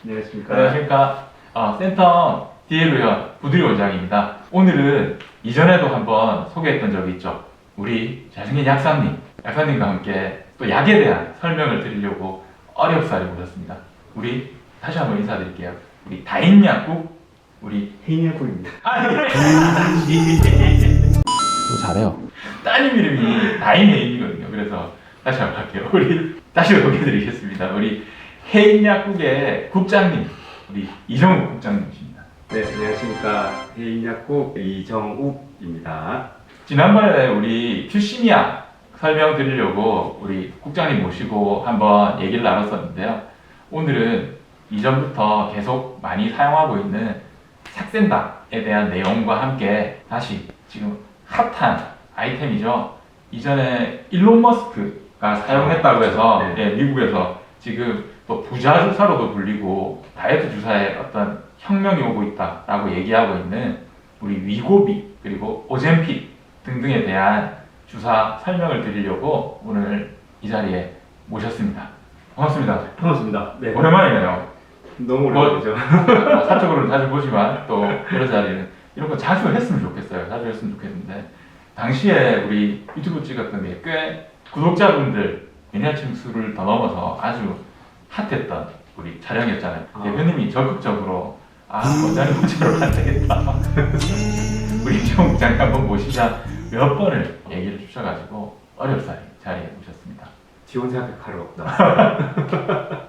안녕하십니까. 안녕하십니까. 센터 디엘루현 부두리 원장입니다. 오늘은 이전에도 한번 소개했던 적이 있죠. 우리 잘생긴 약사님과 함께 또 약에 대한 설명을 드리려고 어렵사리 모셨습니다. 우리 다시 한번 인사드릴게요. 우리 다인약국 우리 해인약국입니다. 또 잘해요. 따님 이름이 다인혜인이거든요. 그래서 다시 한번 할게요. 우리 다시 소개해드리겠습니다. 우리 해인약국의 국장님, 우리 이정욱 국장님이십니다. 네, 안녕하십니까. 해인약국 이정욱입니다. 지난번에 우리 큐시니아 설명드리려고 우리 국장님 모시고 한번 얘기를 나눴었는데요. 오늘은 이전부터 계속 많이 사용하고 있는 삭센다에 대한 내용과 함께 다시 지금 핫한 아이템이죠. 이전에 일론 머스크가 사용했다고 해서 네. 미국에서 지금 또 부자 주사로도 불리고 다이어트 주사에 어떤 혁명이 오고 있다라고 얘기하고 있는 우리 위고비 그리고 오젬픽 등등에 대한 주사 설명을 드리려고 오늘 이 자리에 모셨습니다. 반갑습니다. 반갑습니다. 네. 오랜만이네요. 너무 뭐, 오랜만이죠. 사적으로는 자주 보지만 또 여러 자리는 이런 거 자주 했으면 좋겠어요. 자주 했으면 좋겠는데 당시에 우리 유튜브 찍었던 게 꽤 구독자분들 매니아층 수를 더 넘어서 아주 핫했던 우리 촬영이었잖아요. 대표님이 적극적으로 원장님 모시러 가야 되겠다. 우리 이정 부장님 한번 모시자 몇 번을 얘기를 주셔가지고 어렵사리 자리에 모셨습니다. 지원 생각하러 나왔어요.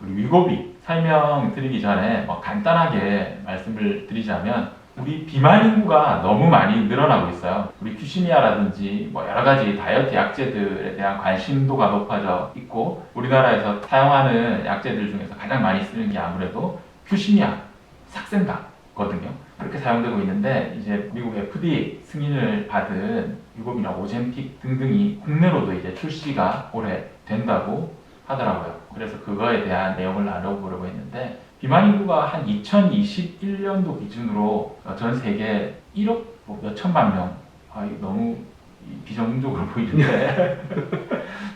우리 위고비 설명드리기 전에 뭐 간단하게 말씀을 드리자면 우리 비만 인구가 너무 많이 늘어나고 있어요. 우리 큐시니아라든지 뭐 여러 가지 다이어트 약제들에 대한 관심도가 높아져 있고 우리나라에서 사용하는 약제들 중에서 가장 많이 쓰는 게 아무래도 큐시니아, 삭센다거든요. 그렇게 사용되고 있는데 이제 미국 FDA 승인을 받은 위고비나 오젬픽 등등이 국내로도 이제 출시가 올해 된다고 하더라고요. 그래서 그거에 대한 내용을 나눠보려고 했는데 비만 인구가 한 2021년도 기준으로 전 세계 1억 몇 천만 명, 이거 너무 비정상적으로 보이는데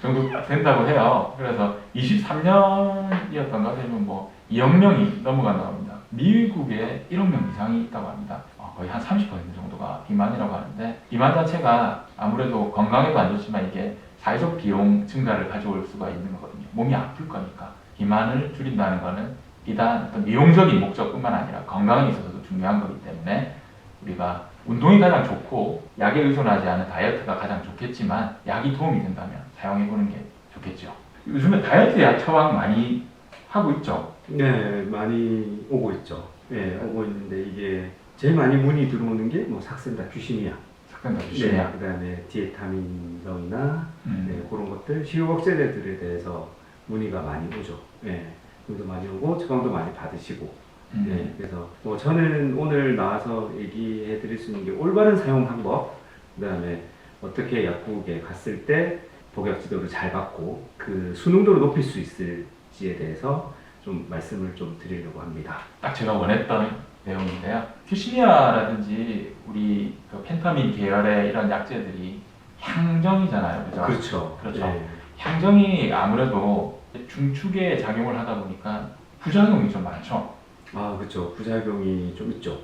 정도 된다고 해요. 그래서 23년이었던가 되면 뭐 2억 명이 넘어간다고 합니다. 미국에 1억 명 이상이 있다고 합니다. 거의 한 30% 정도가 비만이라고 하는데 비만 자체가 아무래도 건강에도 안 좋지만 이게 사회적 비용 증가를 가져올 수가 있는 거거든요. 몸이 아플 거니까 비만을 줄인다는 거는 비단 어떤 미용적인 목적뿐만 아니라 건강에 있어서도 중요한 거기 때문에 우리가 운동이 가장 좋고 약에 의존하지 않은 다이어트가 가장 좋겠지만 약이 도움이 된다면 사용해보는 게 좋겠죠. 요즘에 다이어트 약 처방 많이 하고 있죠? 네, 많이 오고 있죠. 네, 오고 있는데 이게 제일 많이 문의 들어오는 게 뭐 삭센다, 큐시니아. 삭센다, 큐시니아. 네, 그다음에 디에타민성이나 네, 그런 것들 식욕억제제들에 대해서 문의가 많이 오죠. 네. 도 많이 오고 처방도 많이 받으시고 네, 그래서 뭐 저는 오늘 나와서 얘기해 드릴 수 있는 게 올바른 사용 방법 그 다음에 어떻게 약국에 갔을 때 복약 지도를 잘 받고 그 수능도를 높일 수 있을지에 대해서 좀 말씀을 좀 드리려고 합니다. 딱 제가 원했던 내용인데요. 큐시니아라든지 우리 그 펜타민 계열의 이런 약제들이 향정이잖아요. 그죠? 그렇죠. 그렇죠. 네. 향정이 아무래도 중축에 작용을 하다 보니까 부작용이 좀 많죠. 그렇죠. 부작용이 좀 있죠.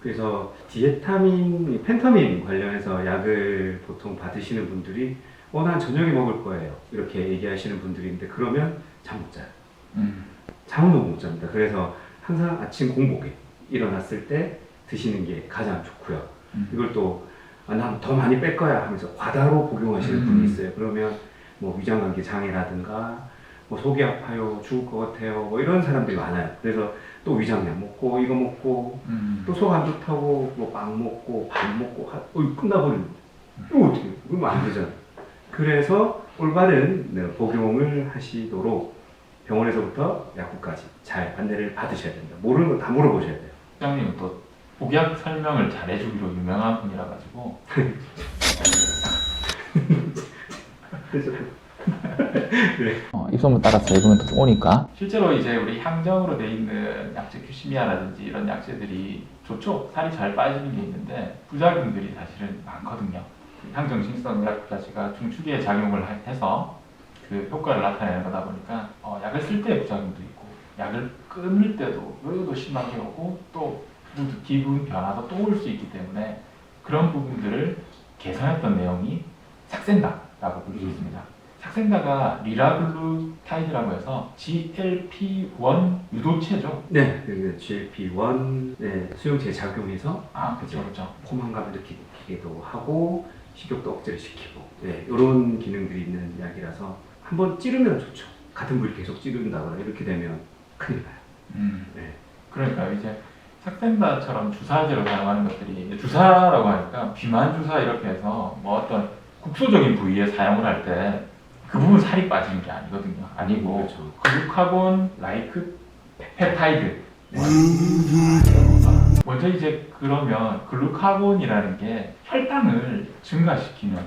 그래서 디에타민, 펜타민 관련해서 약을 보통 받으시는 분들이 난 저녁에 먹을 거예요. 이렇게 얘기하시는 분들이 있는데 그러면 잠 못 자요. 잠을 너무 못 잡니다. 그래서 항상 아침 공복에 일어났을 때 드시는 게 가장 좋고요. 이걸 또 난 더 많이 뺄 거야 하면서 과다로 복용하시는 분이 있어요. 그러면 뭐 위장관계 장애라든가 뭐 속이 아파요, 죽을 것 같아요, 뭐 이런 사람들이 많아요. 그래서 또 위장약 먹고 이거 먹고 또 속 안 좋다고 뭐 빵 먹고 밥 먹고 끝나버립니다. 이거 어떻게? 그러면 안 되잖아요. 그래서 올바른 복용을 하시도록 병원에서부터 약국까지 잘 안내를 받으셔야 됩니다. 모르는 거 다 물어보셔야 돼요. 부장님은 또 복약 설명을 잘해주기로 유명한 분이라 가지고 네. 입소문 따라서 읽으면 또 오니까 실제로 이제 우리 향정으로 돼 있는 약제 큐시미아라든지 이런 약제들이 좋죠. 살이 잘 빠지는 게 있는데 부작용들이 사실은 많거든요. 향정신성 약 자체가 중추기에 작용을 해서 그 효과를 나타내는 거다 보니까 약을 쓸 때 부작용도 있고 약을 끊을 때도 여기도 심하게 오고 또 기분 변화도 또 올 수 있기 때문에 그런 부분들을 개선했던 내용이 삭센다라고 볼 수 있습니다. 삭센다가 리라글루타이드라고 해서 GLP-1 유도체죠. 네, 그 GLP-1 네, 수용체에 작용해서 그렇죠. 포만감을 느끼기도 하고 식욕도 억제를 시키고 네, 이런 기능들이 있는 약이라서 한번 찌르면 좋죠. 같은 부위를 계속 찌른다거나 이렇게 되면 큰일 나요. 네. 그러니까 이제 삭센다처럼 주사제로 사용하는 것들이 이제 주사라고 하니까 비만 주사 이렇게 해서 뭐 어떤 국소적인 부위에 사용을 할 때 그 부분 살이 빠지는 게 아니거든요. 아니고 그렇죠. 글루카곤 라이크 펩타이드. 먼저 이제 그러면 글루카곤이라는 게 혈당을 증가시키는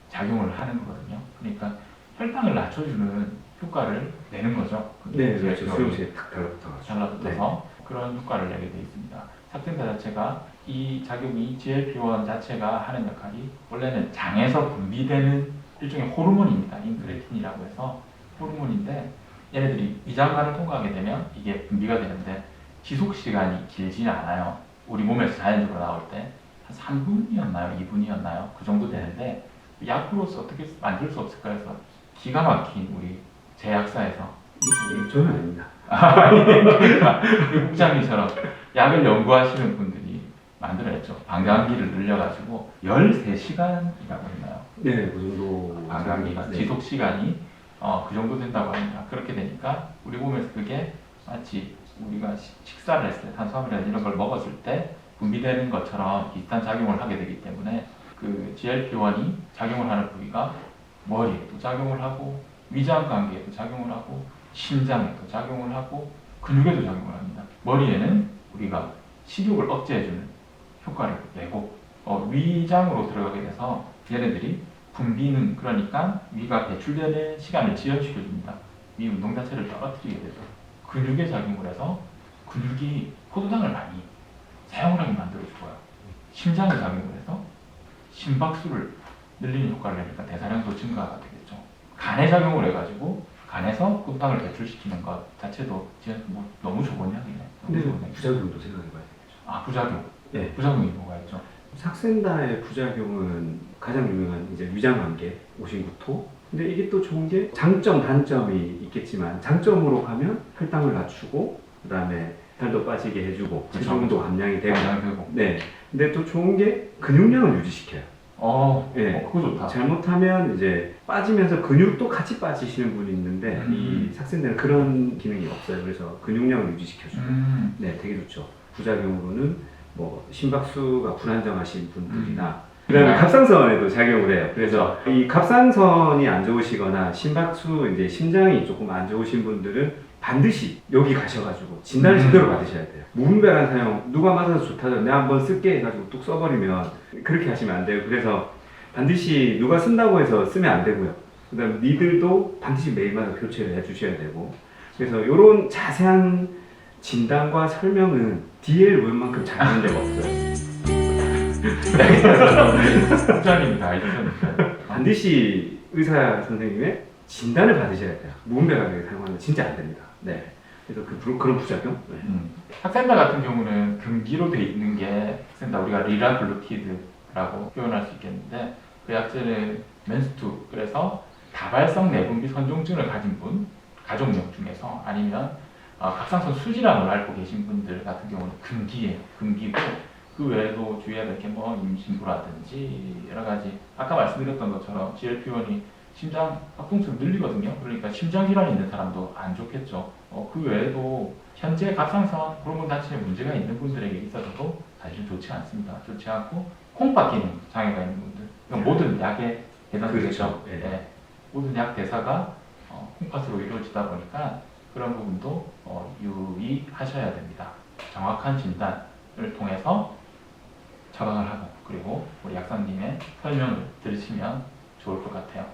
작용을 하는 거거든요. 그러니까 혈당을 낮춰주는 효과를 내는 거죠. 네, 그렇죠. 수용체에 탁 달라붙어가지고. 달라붙어서 그런 효과를 내게 되어 있습니다. 삭센다 자체가 이 작용이 GLP-1 자체가 하는 역할이 원래는 장에서 분비되는 일종의 호르몬입니다. 인크레틴이라고 해서 호르몬인데 얘네들이 위장관을 통과하게 되면 이게 분비가 되는데 지속 시간이 길지는 않아요. 우리 몸에서 자연적으로 나올 때 한 3분이었나요? 2분이었나요? 그 정도 되는데 약으로서 어떻게 만들 수 없을까 해서 기가 막힌 우리 제약사에서 저는 아닙니다. 그러니까 국장님처럼 약을 연구하시는 분들이 만들어냈죠. 방광기를 늘려가지고 13시간이라고 했나요? 네, 그 정도. 방광기가 네. 지속 시간이 그 정도 된다고 합니다. 그렇게 되니까 우리 몸에서 그게 마치 우리가 식사를 했을 때 탄수화물이나 이런 걸 먹었을 때 분비되는 것처럼 비슷한 작용을 하게 되기 때문에 그 GLP-1이 작용을 하는 부위가 머리에도 작용을 하고 위장 관계에도 작용을 하고 심장에도 작용을 하고 근육에도 작용을 합니다. 머리에는 우리가 식욕을 억제해주는 효과를 내고 위장으로 들어가게 돼서 얘네들이 분비는 그러니까 위가 배출되는 시간을 지연시켜줍니다. 위 운동 자체를 떨어뜨리게 되죠. 근육에 작용을 해서 근육이 포도당을 많이 사용을 하게 만들어주고요. 심장에 작용을 해서 심박수를 늘리는 효과를 내니까 대사량도 증가가 되겠죠. 간에 작용을 해가지고 간에서 포도당을 배출시키는 것 자체도 뭐 너무 좋은 약이네요. 근데 부작용도 생각해봐야 되겠죠. 부작용. 네. 부작용이 뭐가 있죠? 삭센다의 부작용은 가장 유명한 이제 위장관계, 오심구토. 근데 이게 또 좋은 게 장점, 단점이 있겠지만 장점으로 가면 혈당을 낮추고 그다음에 살도 빠지게 해주고 그렇죠. 체중도 감량이 되고. 되고. 네. 근데 또 좋은 게 근육량을 유지시켜요. 네. 그거 좋다. 잘못하면 이제 빠지면서 근육도 같이 빠지시는 분이 있는데 이 삭센다는 그런 기능이 없어요. 그래서 근육량을 유지시켜줘요. 네, 되게 좋죠. 부작용으로는 뭐 심박수가 불안정하신 분들이나 그다음에 갑상선에도 작용을 해요. 그래서 이 갑상선이 안 좋으시거나 심박수 이제 심장이 조금 안 좋으신 분들은 반드시 여기 가셔가지고 진단을 제대로 받으셔야 돼요. 무분별한 사용 누가 맞아서 좋다죠. 내가 한번 쓸게 해가지고 뚝 써버리면 그렇게 하시면 안 돼요. 그래서 반드시 누가 쓴다고 해서 쓰면 안 되고요. 그다음 니들도 반드시 매일마다 교체를 해주셔야 되고 그래서 이런 자세한 진단과 설명은 DL5만큼 잘하는 데가 없어요. 국장님이 알려주셨는데 반드시 의사 선생님의 진단을 받으셔야 돼요. 무분별하게 사용하면 진짜 안 됩니다. 네. 그래서 그런 부작용? 네. 삭센다 같은 경우는 금기로 되어 있는 게 삭센다 우리가 리라글루티드라고 표현할 수 있겠는데 그 약제는 맨스투 그래서 다발성 내분비 선종증을 가진 분 가족력 중에서 아니면 갑상선 수질환을 앓고 계신 분들 같은 경우는 금기예요. 금기고 그 외에도 주의해야 될 게 뭐 임신부라든지 여러 가지 아까 말씀드렸던 것처럼 GLP-1이 심장 박동수를 늘리거든요. 그러니까 심장 질환이 있는 사람도 안 좋겠죠. 그 외에도 현재 갑상선 호르몬 자체에 문제가 있는 분들에게 있어서도 사실 좋지 않습니다. 좋지 않고 콩팥 기능 장애가 있는 분들 이건 모든 약에 해당되죠. 그렇죠. 네. 모든 약 대사가 콩팥으로 이루어지다 보니까 그런 부분도 유의하셔야 됩니다. 정확한 진단을 통해서 처방을 하고 그리고 우리 약사님의 설명을 들으시면 좋을 것 같아요.